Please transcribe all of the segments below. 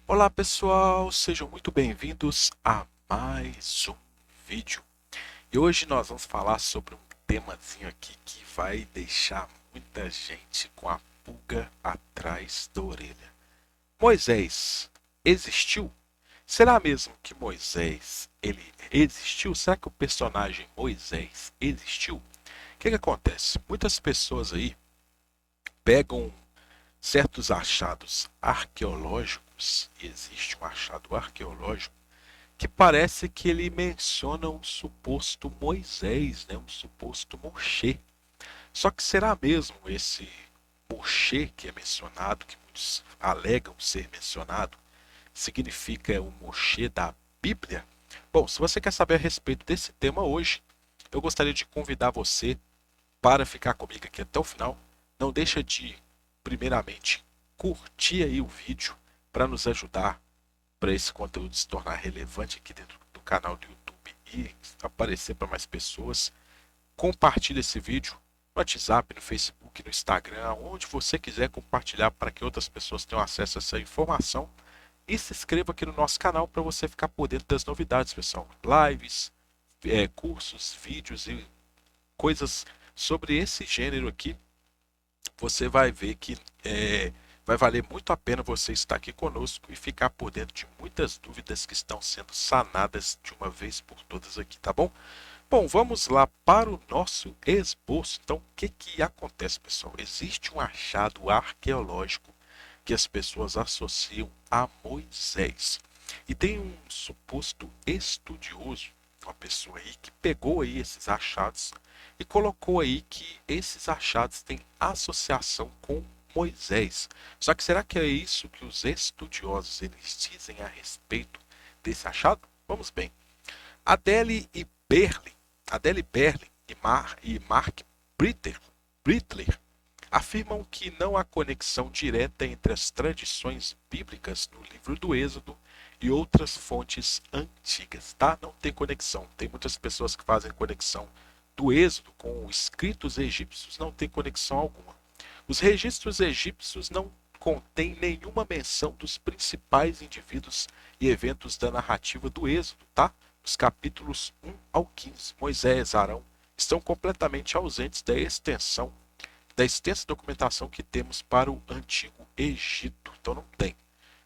Olá pessoal, sejam muito bem-vindos a mais um vídeo. E hoje nós vamos falar sobre um temazinho aqui que vai deixar muita gente com a pulga atrás da orelha. Moisés existiu? Será mesmo que Moisés ele existiu? Será que o personagem Moisés existiu? O que acontece? Muitas pessoas aí pegam certos achados arqueológicos, e existe um achado arqueológico que parece que ele menciona um suposto Moisés, né? Um suposto Moshe. Só que será mesmo esse Moshe que é mencionado, que muitos alegam ser mencionado, significa o Moshe da Bíblia? Bom, se você quer saber a respeito desse tema hoje, eu gostaria de convidar você para ficar comigo aqui até o final. Não deixa de, primeiramente, curtir aí o vídeo para nos ajudar para esse conteúdo se tornar relevante aqui dentro do canal do YouTube e aparecer para mais pessoas. Compartilhe esse vídeo no WhatsApp, no Facebook, no Instagram, onde você quiser compartilhar para que outras pessoas tenham acesso a essa informação. E se inscreva aqui no nosso canal para você ficar por dentro das novidades, pessoal. Lives, cursos, vídeos e coisas sobre esse gênero aqui. Você vai ver que vai valer muito a pena você estar aqui conosco e ficar por dentro de muitas dúvidas que estão sendo sanadas de uma vez por todas aqui, tá bom? Bom, vamos lá para o nosso esboço. Então, o que acontece, pessoal? Existe um achado arqueológico que as pessoas associam a Moisés. E tem um suposto estudioso, uma pessoa aí que pegou aí esses achados e colocou aí que esses achados têm associação com Moisés. Só que será que é isso que os estudiosos eles dizem a respeito desse achado? Vamos bem. Adele e Berlin, Adele Berlin e Mark Brittler afirmam que não há conexão direta entre as tradições bíblicas no livro do Êxodo e outras fontes antigas, tá? Não tem conexão. Tem muitas pessoas que fazem conexão do Êxodo com os escritos egípcios, não tem conexão alguma. Os registros egípcios não contêm nenhuma menção dos principais indivíduos e eventos da narrativa do Êxodo, tá? Os capítulos 1 ao 15, Moisés e Arão estão completamente ausentes da extensa documentação que temos para o Antigo Egito. Então não tem.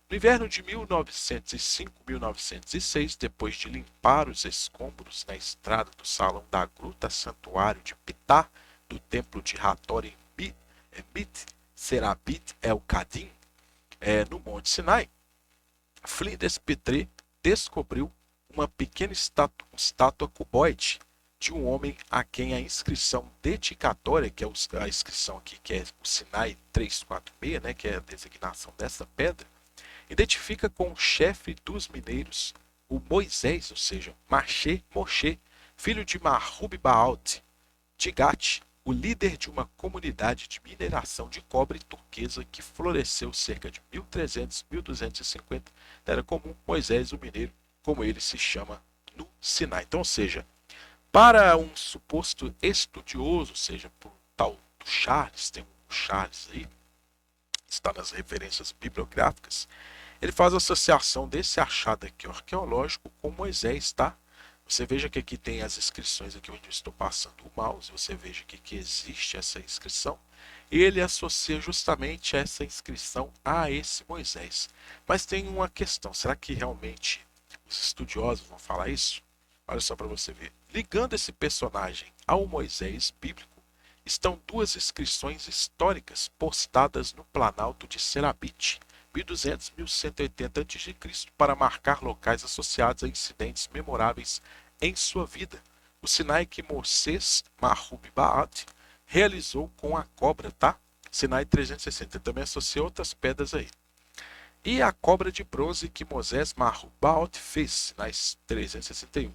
No inverno de 1905-1906, depois de limpar os escombros na estrada do Salão da Gruta Santuário de Pitá, do templo de Hathor em Mit Serabit El-Kadim, no Monte Sinai, Flinders Petrie descobriu uma pequena estátua cuboide de um homem a quem a inscrição dedicatória, que é a inscrição aqui, que é o Sinai 346, né, que é a designação dessa pedra, identifica com o chefe dos mineiros, o Moisés, ou seja, Moshe, filho de Mahub Baalt, de Gat, o líder de uma comunidade de mineração de cobre turquesa que floresceu cerca de 1300-1250 da Era Comum, Moisés o Mineiro, como ele se chama no Sinai. Então, ou seja, para um suposto estudioso, ou seja, por tal do Charles, tem um Charles aí, está nas referências bibliográficas, ele faz a associação desse achado aqui arqueológico com Moisés, tá? Você veja que aqui tem as inscrições aqui onde eu estou passando o mouse, você veja que existe essa inscrição. E ele associa justamente essa inscrição a esse Moisés. Mas tem uma questão, será que realmente os estudiosos vão falar isso? Olha só para você ver. Ligando esse personagem ao Moisés bíblico, estão duas inscrições históricas postadas no Planalto de Serabit, 1200-1180 a.C., para marcar locais associados a incidentes memoráveis em sua vida. O Sinai que Moisés Mahub Baat realizou com a cobra, tá? Sinai 360. Também associa outras pedras aí. E a cobra de bronze que Moisés Mahub Baat fez, Sinai 361.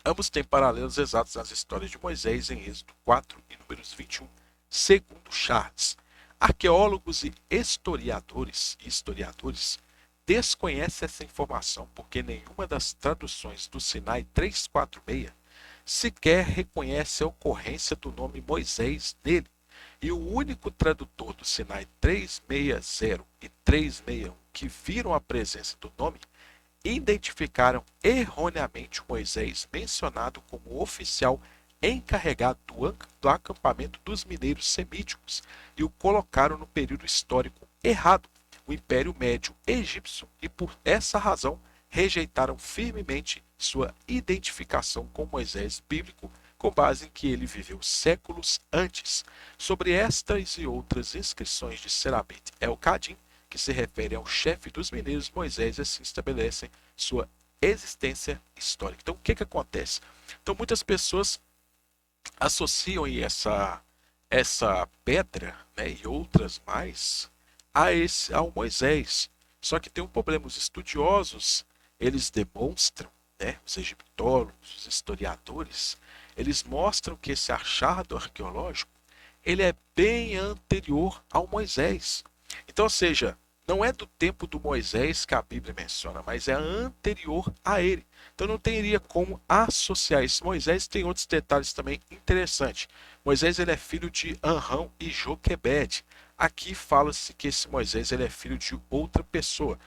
Ambos têm paralelos exatos nas histórias de Moisés em Êxodo 4 e Números 21, segundo Charles. Arqueólogos e historiadores desconhecem essa informação porque nenhuma das traduções do Sinai 346 sequer reconhece a ocorrência do nome Moisés nele. E o único tradutor do Sinai 360 e 361 que viram a presença do nome identificaram erroneamente Moisés mencionado como oficial encarregado do acampamento dos mineiros semíticos e o colocaram no período histórico errado, o Império Médio Egípcio, e por essa razão rejeitaram firmemente sua identificação com Moisés bíblico, com base em que ele viveu séculos antes. Sobre estas e outras inscrições de Serabit El-Kadim, que se refere ao chefe dos mineiros, Moisés assim estabelece sua existência histórica. Então, o que acontece? Então, muitas pessoas associam essa pedra, né, e outras mais ao Moisés. Só que tem um problema. Os estudiosos, eles demonstram, né, os egiptólogos, os historiadores, eles mostram que esse achado arqueológico ele é bem anterior ao Moisés. Então, ou seja, não é do tempo do Moisés que a Bíblia menciona, mas é anterior a ele. Então não teria como associar esse Moisés. Tem outros detalhes também interessantes. Moisés ele é filho de Anrão e Joquebede. Aqui fala-se que esse Moisés ele é filho de outra pessoa.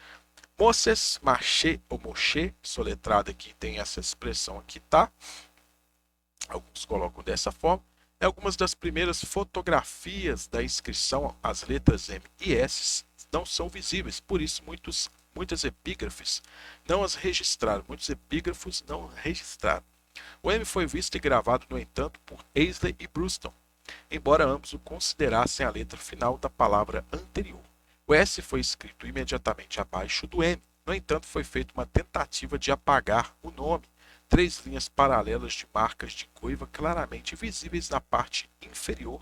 Moses, Machê ou Moshe, soletrado aqui, tem essa expressão aqui, tá? Alguns colocam dessa forma. É algumas das primeiras fotografias da inscrição, as letras M e S não são visíveis, por isso muitas epígrafes não as registraram, muitos epígrafos não registraram. O M foi visto e gravado, no entanto, por Eisley e Bruston, embora ambos o considerassem a letra final da palavra anterior. O S foi escrito imediatamente abaixo do M, no entanto, foi feita uma tentativa de apagar o nome. 3 linhas paralelas de marcas de coiva claramente visíveis na parte inferior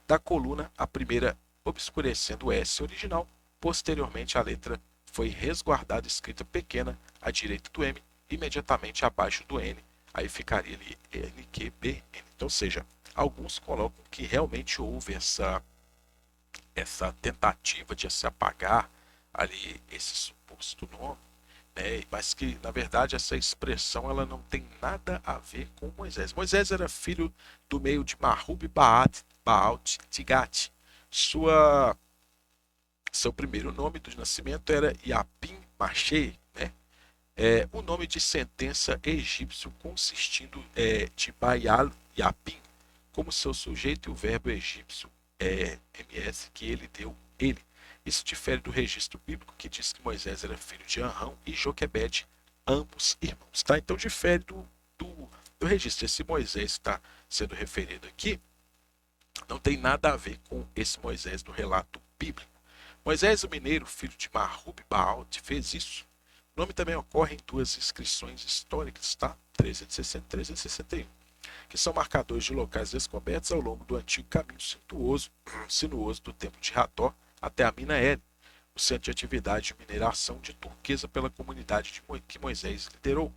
da coluna, a primeira obscurecendo o S original. Posteriormente, a letra foi resguardada escrita pequena à direita do M, imediatamente abaixo do N. Aí ficaria ali NQBN. Então, ou seja, alguns colocam que realmente houve essa tentativa de se apagar ali esse suposto nome, né? Mas que na verdade essa expressão ela não tem nada a ver com Moisés. Moisés era filho do meio de Mahub Baalt Tigat. Seu primeiro nome do nascimento era Yapim Machê, né? O nome de sentença egípcio consistindo de Baal Yapim, como seu sujeito, e o verbo egípcio ms que ele deu ele. Isso difere do registro bíblico que diz que Moisés era filho de Anrão e Joquebede, ambos irmãos. Tá? Então difere do registro. Esse Moisés está sendo referido aqui não tem nada a ver com esse Moisés do relato bíblico. Moisés, o mineiro, filho de Mahub Baalt, fez isso. O nome também ocorre em 2 inscrições históricas, tá? 1360 e 1361, que são marcadores de locais descobertos ao longo do antigo caminho sinuoso do templo de Hathor até a mina Eden, o centro de atividade de mineração de turquesa pela comunidade que Moisés liderou.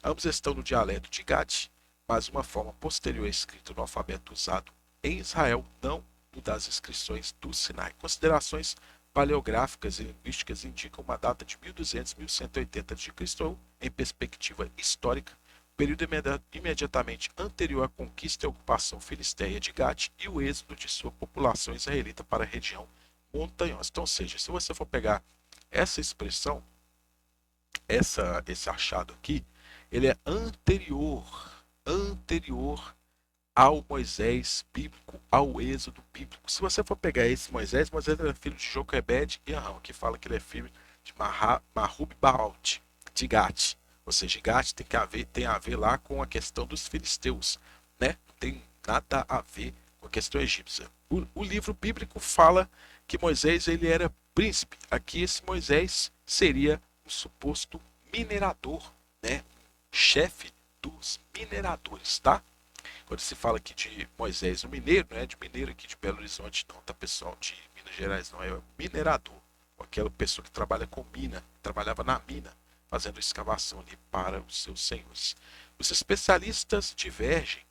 Ambos estão no dialeto de Gad, mas uma forma posterior é escrita no alfabeto usado em Israel, não no das inscrições do Sinai. Considerações paleográficas e linguísticas indicam uma data de 1200 a 1180 a.C. Em perspectiva histórica, período imediatamente anterior à conquista e ocupação filisteia de Gate e o êxodo de sua população israelita para a região montanhosa. Então, ou seja, se você for pegar essa expressão, esse achado aqui, ele é anterior ao Moisés bíblico, ao êxodo bíblico. Se você for pegar esse Moisés era filho de Joquebede e Arão, que fala que ele é filho de Mahub Baalt, de Gate. Ou seja, Gate tem a ver lá com a questão dos filisteus, né? Não tem nada a ver com a questão egípcia. O livro bíblico fala que Moisés ele era príncipe. Aqui esse Moisés seria um suposto minerador, né? Chefe dos mineradores, tá? Quando se fala aqui de Moisés, o mineiro, não é de mineiro aqui de Belo Horizonte, não, tá pessoal? De Minas Gerais, não, é o minerador. Aquela pessoa que trabalha com mina, trabalhava na mina, fazendo escavação ali para os seus senhores. Os especialistas divergem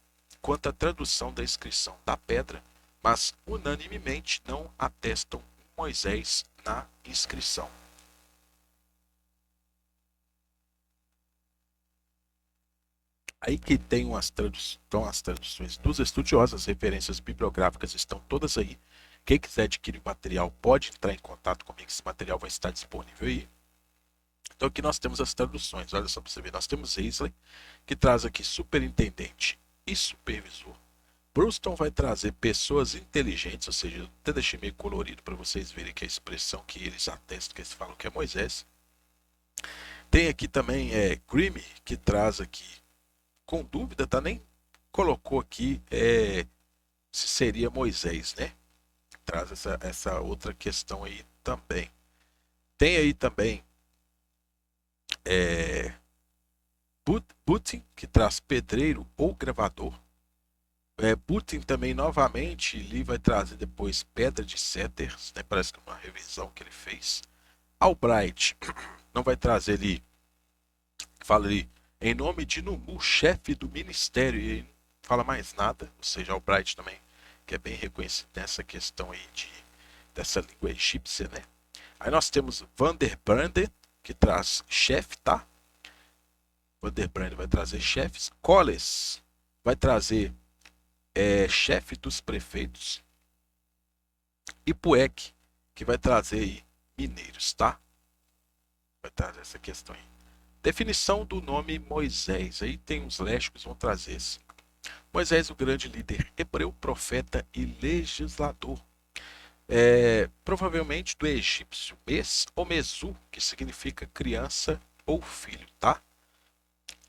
quanto à tradução da inscrição da pedra, mas unanimemente não atestam Moisés na inscrição. Aí que tem umas traduções dos estudiosos, as referências bibliográficas estão todas aí. Quem quiser adquirir o material pode entrar em contato comigo, esse material vai estar disponível aí. Então aqui nós temos as traduções, olha só para você ver, nós temos Aisley, que traz aqui superintendente e supervisor. Brewston vai trazer pessoas inteligentes, ou seja, eu até deixei meio colorido para vocês verem que a expressão que eles atestam, que eles falam que é Moisés. Tem aqui também Grimm, que traz aqui, com dúvida, tá? Nem colocou aqui se seria Moisés, né? Traz essa outra questão aí também. Tem aí também é, Button, que traz pedreiro ou gravador. Putin também novamente ele vai trazer depois pedra de Cedars, né? Parece que uma revisão que ele fez. Albright não vai trazer ali, fala ali em nome de Numu, chefe do ministério, e não fala mais nada. Ou seja, Albright também, que é bem reconhecido nessa questão aí dessa língua egípcia, né? Aí nós temos Vanderbranden, que traz chefe, tá? Vanderbranden vai trazer chefes. Colles vai trazer chefe dos prefeitos. E Puec, que vai trazer aí mineiros, tá? Vai trazer essa questão aí. Definição do nome Moisés. Aí tem uns léxicos que vão trazer assim. Moisés, o grande líder hebreu, profeta e legislador. Provavelmente do egípcio Mes ou Mesu, que significa criança ou filho, tá?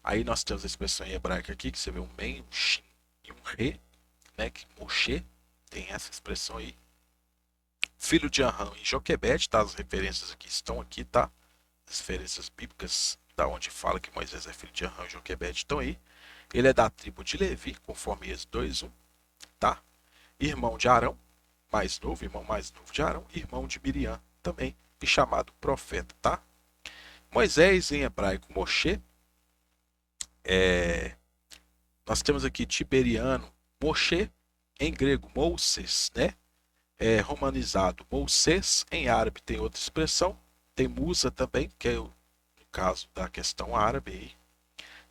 Aí nós temos a expressão em hebraico aqui, que você vê um men, um shin e um re, né? Que Moshe tem essa expressão aí. Filho de Arão e Joquebede, tá? As referências aqui estão aqui, tá? As referências bíblicas da onde fala que Moisés é filho de Arão e Joquebede estão aí. Ele é da tribo de Levi, conforme Êxodo 2:1, tá? Irmão de Arão, irmão mais novo de Arão, irmão de Miriam também, e chamado profeta, tá? Moisés em hebraico Moshe, nós temos aqui tiberiano Moshe, em grego Moses, né? Romanizado Moses, em árabe tem outra expressão, tem Musa também, que é no caso da questão árabe aí.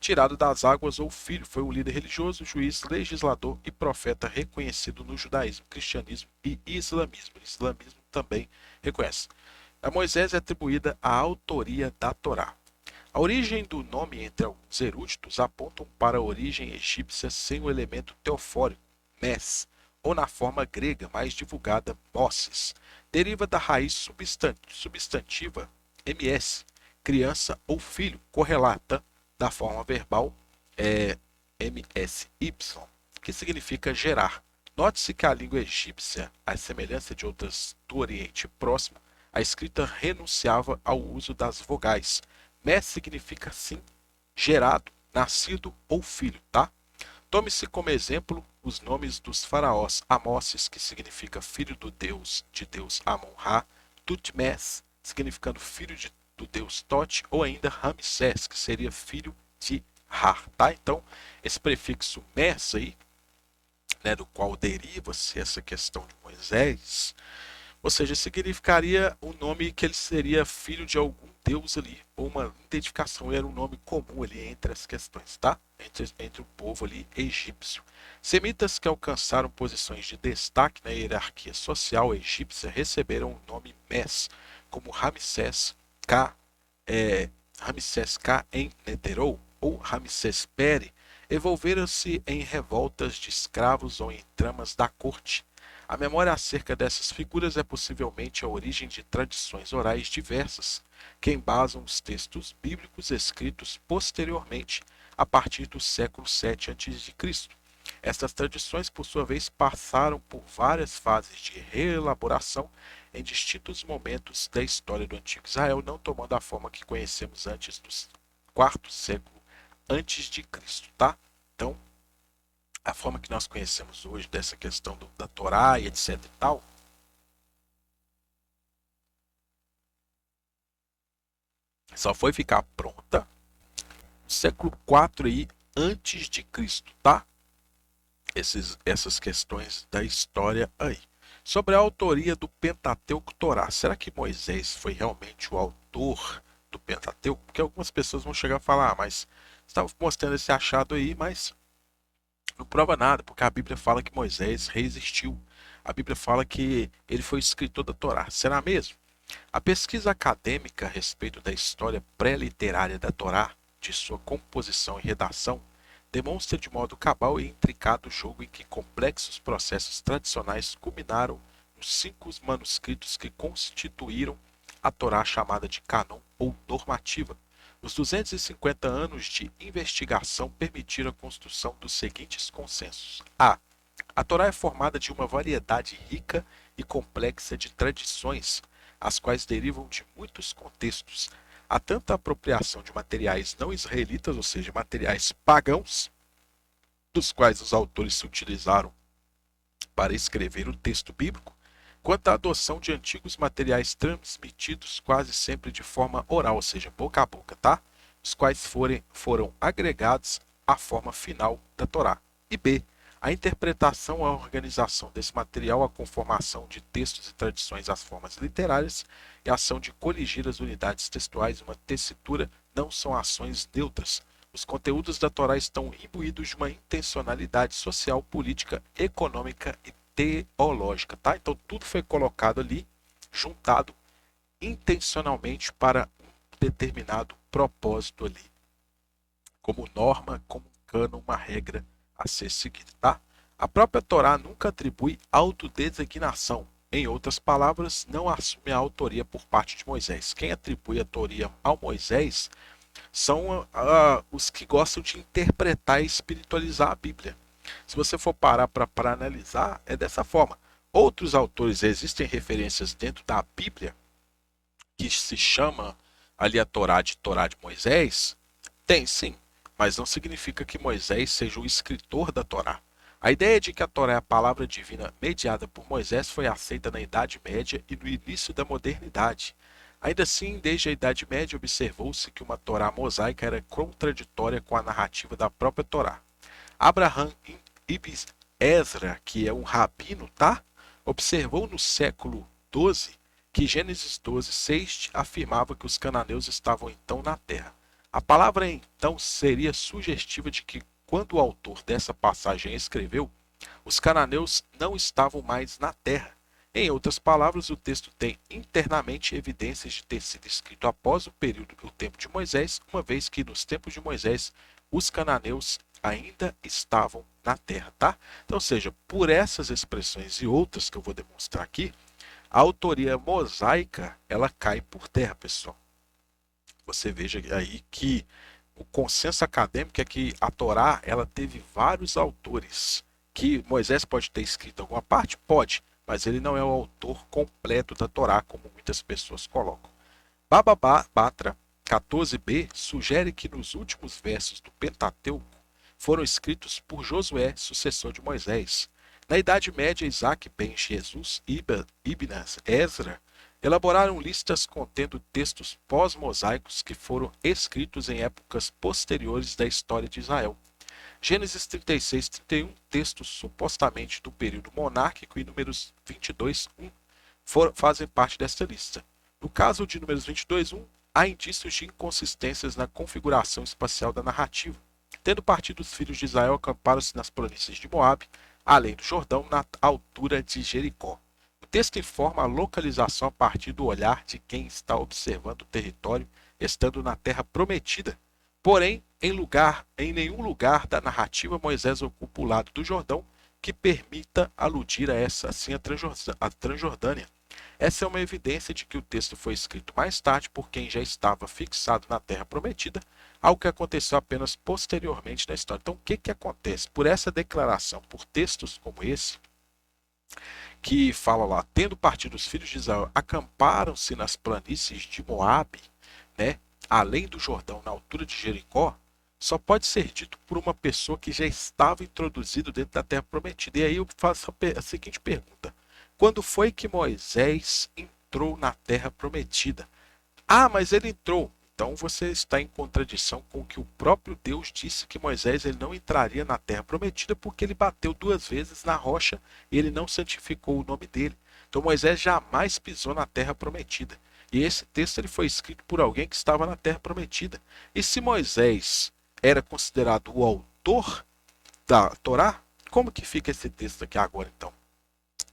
Tirado das águas ou filho, foi um líder religioso, juiz, legislador e profeta reconhecido no judaísmo, cristianismo e islamismo. O islamismo também reconhece. A Moisés é atribuída a autoria da Torá. A origem do nome entre alguns eruditos apontam para a origem egípcia sem o elemento teofórico, mes, ou na forma grega mais divulgada, Moses. Deriva da raiz substantiva ms, criança ou filho, correlata da forma verbal MSY, que significa gerar. Note-se que a língua egípcia, à semelhança de outras do Oriente Próximo, a escrita renunciava ao uso das vogais. Mes significa sim, gerado, nascido ou filho, tá? Tome-se como exemplo os nomes dos faraós Amoses, que significa filho de Deus Amon-Ra, Tutmés, significando filho do deus Tote, ou ainda Ramsés, que seria filho de Ra, tá? Então, esse prefixo Mes aí, né, do qual deriva-se essa questão de Moisés, ou seja, significaria o nome que ele seria filho de algum deus ali, ou uma identificação, era um nome comum ali entre as questões, tá? Entre o povo ali egípcio. Semitas que alcançaram posições de destaque na hierarquia social egípcia receberam o nome Mes, como Ramsés K em Neterou, ou Ramsés Peri, envolveram-se em revoltas de escravos ou em tramas da corte. A memória acerca dessas figuras é possivelmente a origem de tradições orais diversas, que embasam os textos bíblicos escritos posteriormente, a partir do século VII a.C. Estas tradições, por sua vez, passaram por várias fases de reelaboração em distintos momentos da história do Antigo Israel, não tomando a forma que conhecemos antes do quarto século antes de Cristo, tá? Então, a forma que nós conhecemos hoje dessa questão da Torá e etc e tal, só foi ficar pronta no século 4 aí antes de Cristo, tá? Essas questões da história aí. Sobre a autoria do Pentateuco Torá, será que Moisés foi realmente o autor do Pentateuco, porque algumas pessoas vão chegar a falar, mas você estava mostrando esse achado aí, mas não prova nada, porque a Bíblia fala que Moisés resistiu. A Bíblia fala que ele foi escritor da Torá. Será mesmo? A pesquisa acadêmica a respeito da história pré-literária da Torá, de sua composição e redação, demonstra de modo cabal e intricado o jogo em que complexos processos tradicionais culminaram nos 5 manuscritos que constituíram a Torá chamada de cânon ou normativa. Os 250 anos de investigação permitiram a construção dos seguintes consensos: a Torá é formada de uma variedade rica e complexa de tradições, as quais derivam de muitos contextos. Há tanta apropriação de materiais não israelitas, ou seja, materiais pagãos, dos quais os autores se utilizaram para escrever o texto bíblico, quanto à adoção de antigos materiais transmitidos quase sempre de forma oral, ou seja, boca a boca, tá? Os quais foram agregados à forma final da Torá. E B, a interpretação e a organização desse material, a conformação de textos e tradições às formas literárias e a ação de coligir as unidades textuais em uma tessitura não são ações neutras. Os conteúdos da Torá estão imbuídos de uma intencionalidade social, política, econômica e teológica, tá? Então tudo foi colocado ali, juntado intencionalmente para um determinado propósito ali, como norma, como um cano, uma regra a ser seguida, tá? A própria Torá nunca atribui autodesignação. Em outras palavras, não assume a autoria por parte de Moisés. Quem atribui a autoria ao Moisés são os que gostam de interpretar e espiritualizar a Bíblia. Se você for parar para analisar, é dessa forma. Outros autores, existem referências dentro da Bíblia que se chama ali a Torá de Moisés? Tem sim, mas não significa que Moisés seja o escritor da Torá. A ideia de que a Torá é a palavra divina mediada por Moisés foi aceita na Idade Média e no início da modernidade. Ainda assim, desde a Idade Média, observou-se que uma Torá mosaica era contraditória com a narrativa da própria Torá. Abraham ibn Ezra, que é um rabino, tá? Observou no século XII que Gênesis 12:6 afirmava que os cananeus estavam então na terra. A palavra então seria sugestiva de que, quando o autor dessa passagem escreveu, os cananeus não estavam mais na terra. Em outras palavras, o texto tem internamente evidências de ter sido escrito após o período do tempo de Moisés, uma vez que nos tempos de Moisés os cananeus ainda estavam na terra, tá? Então, ou seja, por essas expressões e outras que eu vou demonstrar aqui, a autoria mosaica, ela cai por terra, pessoal. Você veja aí que o consenso acadêmico é que a Torá, ela teve vários autores. Que Moisés pode ter escrito alguma parte? Pode, mas ele não é o autor completo da Torá, como muitas pessoas colocam. Baba Batra 14b sugere que nos últimos versos do Pentateuco foram escritos por Josué, sucessor de Moisés. Na Idade Média, Isaac ben Jesus ibn Ezra elaboraram listas contendo textos pós-mosaicos que foram escritos em épocas posteriores da história de Israel. Gênesis 36 e 31, textos supostamente do período monárquico, e Números 22:1 fazem parte desta lista. No caso de Números 22:1, há indícios de inconsistências na configuração espacial da narrativa. Tendo partido os filhos de Israel, acamparam-se nas planícies de Moabe, além do Jordão, na altura de Jericó. O texto informa a localização a partir do olhar de quem está observando o território, estando na terra prometida. Porém, em nenhum lugar da narrativa Moisés ocupa o lado do Jordão que permita aludir a essa assim a Transjordânia. Essa é uma evidência de que o texto foi escrito mais tarde por quem já estava fixado na terra prometida, algo que aconteceu apenas posteriormente na história. Então, o que acontece? Por essa declaração, por textos como esse, que fala lá, tendo partido os filhos de Israel, acamparam-se nas planícies de Moabe, né, além do Jordão, na altura de Jericó, só pode ser dito por uma pessoa que já estava introduzido dentro da terra prometida. E aí eu faço a seguinte pergunta: quando foi que Moisés entrou na terra prometida? Ah, mas ele entrou. Então você está em contradição com o que o próprio Deus disse, que Moisés ele não entraria na terra prometida porque ele bateu 2 vezes na rocha e ele não santificou o nome dele. Então Moisés jamais pisou na terra prometida. E esse texto ele foi escrito por alguém que estava na terra prometida. E se Moisés era considerado o autor da Torá, como que fica esse texto aqui agora então?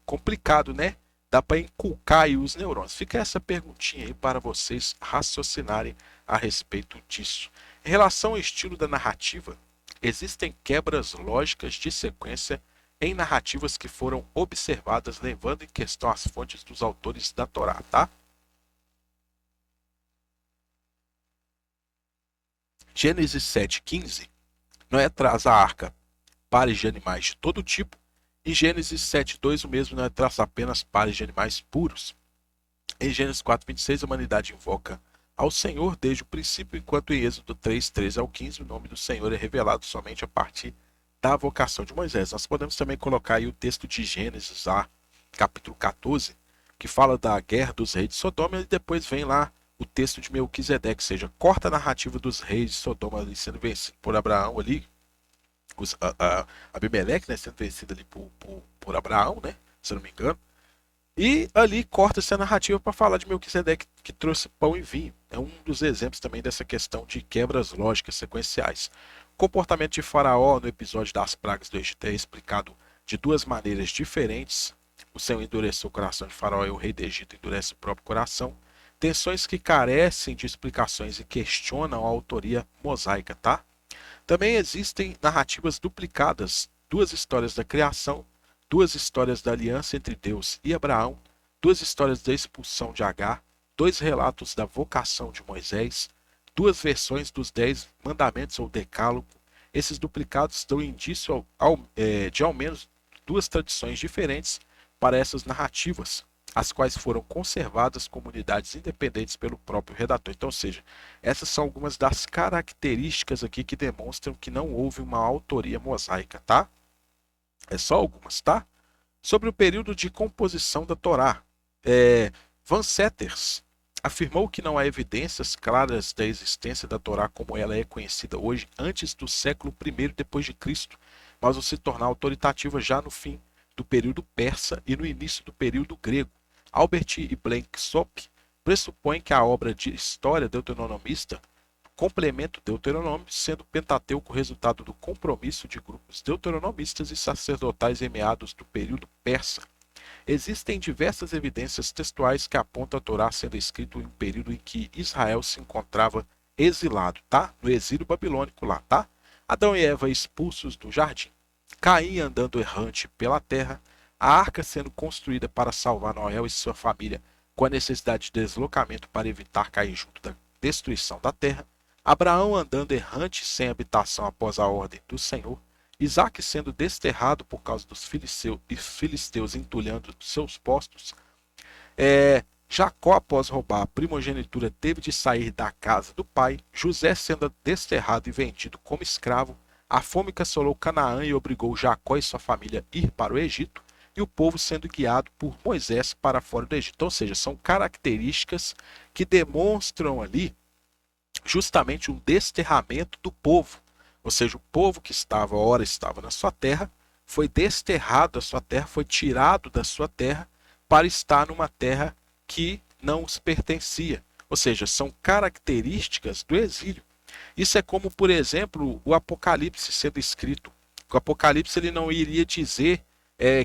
Complicado, né? Dá para inculcar aí os neurônios. Fica essa perguntinha aí para vocês raciocinarem a respeito disso. Em relação ao estilo da narrativa, existem quebras lógicas de sequência em narrativas que foram observadas, levando em questão as fontes dos autores da Torá, tá? Gênesis 7,15, Noé traz a arca pares de animais de todo tipo. Em Gênesis 7,2, o mesmo Noé traz apenas pares de animais puros. Em Gênesis 4,26, a humanidade invoca ao Senhor desde o princípio, enquanto em Êxodo 3,13 ao 15, o nome do Senhor é revelado somente a partir da vocação de Moisés. Nós podemos também colocar aí o texto de Gênesis, capítulo 14, que fala da guerra dos reis de Sodoma, e depois vem lá o texto de Melquisedeque, ou seja, corta a narrativa dos reis de Sodoma ali sendo vencido por Abraão ali, Abimeleque, né, sendo vencido ali por Abraão, né, se eu não me engano. E ali corta-se a narrativa para falar de Melquisedeque que trouxe pão e vinho. É um dos exemplos também dessa questão de quebras lógicas sequenciais. O comportamento de Faraó no episódio das pragas do Egito é explicado de duas maneiras diferentes. O Senhor endureceu o coração de Faraó e o rei do Egito endurece o próprio coração. Tensões que carecem de explicações e questionam a autoria mosaica, tá? Também existem narrativas duplicadas, duas histórias da criação, duas histórias da aliança entre Deus e Abraão, duas histórias da expulsão de Agar, dois relatos da vocação de Moisés, duas versões dos 10 mandamentos ou decálogo. Esses duplicados dão indício de ao menos duas tradições diferentes para essas narrativas, as quais foram conservadas como unidades independentes pelo próprio redator. Então, ou seja, essas são algumas das características aqui que demonstram que não houve uma autoria mosaica, tá? É só algumas, tá? Sobre o período de composição da Torá, Van Setters afirmou que não há evidências claras da existência da Torá como ela é conhecida hoje antes do século I depois de Cristo, mas ao se tornar autoritativa já no fim do período persa e no início do período grego. Albert e Blenksop pressupõem que a obra de história deuteronomista complementa o Deuteronômio, sendo o Pentateuco o resultado do compromisso de grupos deuteronomistas e sacerdotais em meados do período persa. Existem diversas evidências textuais que apontam a Torá sendo escrito em um período em que Israel se encontrava exilado, tá? No exílio babilônico lá, tá? Adão e Eva expulsos do jardim, Caim andando errante pela terra, a arca sendo construída para salvar Noé e sua família com a necessidade de deslocamento para evitar cair junto da destruição da terra, Abraão andando errante sem habitação após a ordem do Senhor, Isaac sendo desterrado por causa dos filisteus entulhando seus postos, Jacó, após roubar a primogenitura, teve de sair da casa do pai, José sendo desterrado e vendido como escravo, a fome que assolou Canaã e obrigou Jacó e sua família a ir para o Egito, e o povo sendo guiado por Moisés para fora do Egito. Ou seja, são características que demonstram ali justamente um desterramento do povo. Ou seja, o povo que ora estava na sua terra, foi desterrado da sua terra, foi tirado da sua terra para estar numa terra que não os pertencia. Ou seja, são características do exílio. Isso é como, por exemplo, o Apocalipse sendo escrito. O Apocalipse ele não iria dizer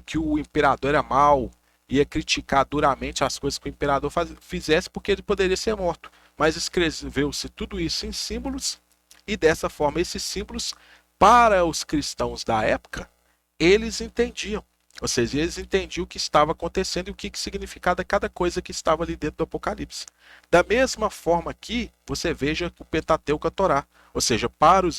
que o imperador era mau, ia criticar duramente as coisas que o imperador fizesse porque ele poderia ser morto. Mas escreveu-se tudo isso em símbolos e dessa forma esses símbolos, para os cristãos da época, eles entendiam. Ou seja, eles entendiam o que estava acontecendo e o que significava cada coisa que estava ali dentro do Apocalipse. Da mesma forma que você veja o Pentateuco, a Torá. Ou seja, para os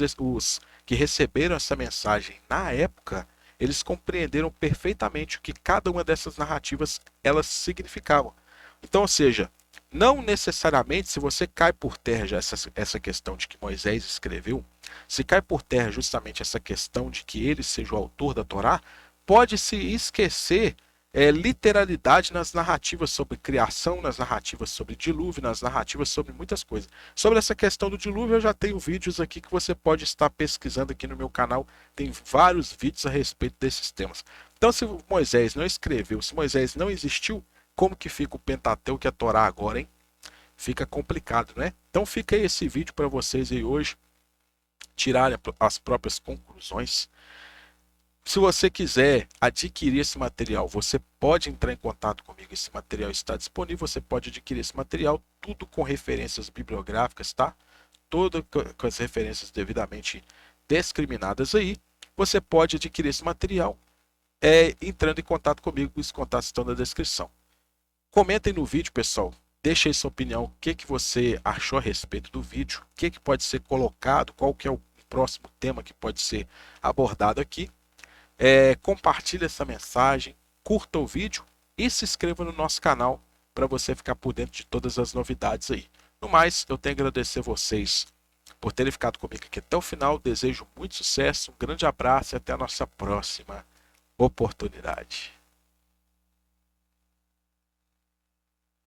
que receberam essa mensagem na época, eles compreenderam perfeitamente o que cada uma dessas narrativas elas significavam. Então, ou seja, não necessariamente se você cai por terra já essa questão de que Moisés escreveu, se cai por terra justamente essa questão de que ele seja o autor da Torá, pode-se esquecer literalidade nas narrativas sobre criação, nas narrativas sobre dilúvio, nas narrativas sobre muitas coisas. Sobre essa questão do dilúvio, eu já tenho vídeos aqui que você pode estar pesquisando aqui no meu canal. Tem vários vídeos a respeito desses temas. Então, se Moisés não escreveu, se Moisés não existiu, como que fica o Pentateuco e a Torá agora, hein? Fica complicado, né? Então fica aí esse vídeo para vocês aí hoje tirarem as próprias conclusões. Se você quiser adquirir esse material, você pode entrar em contato comigo. Esse material está disponível. Você pode adquirir esse material, tudo com referências bibliográficas, tá? Tudo com as referências devidamente discriminadas aí. Você pode adquirir esse material entrando em contato comigo. Os contatos estão na descrição. Comentem no vídeo, pessoal. Deixe aí sua opinião. O que você achou a respeito do vídeo? O que pode ser colocado? Qual que é o próximo tema que pode ser abordado aqui? Compartilhe essa mensagem, curta o vídeo e se inscreva no nosso canal para você ficar por dentro de todas as novidades aí. No mais, eu tenho que agradecer vocês por terem ficado comigo aqui até o final. Desejo muito sucesso, um grande abraço e até a nossa próxima oportunidade.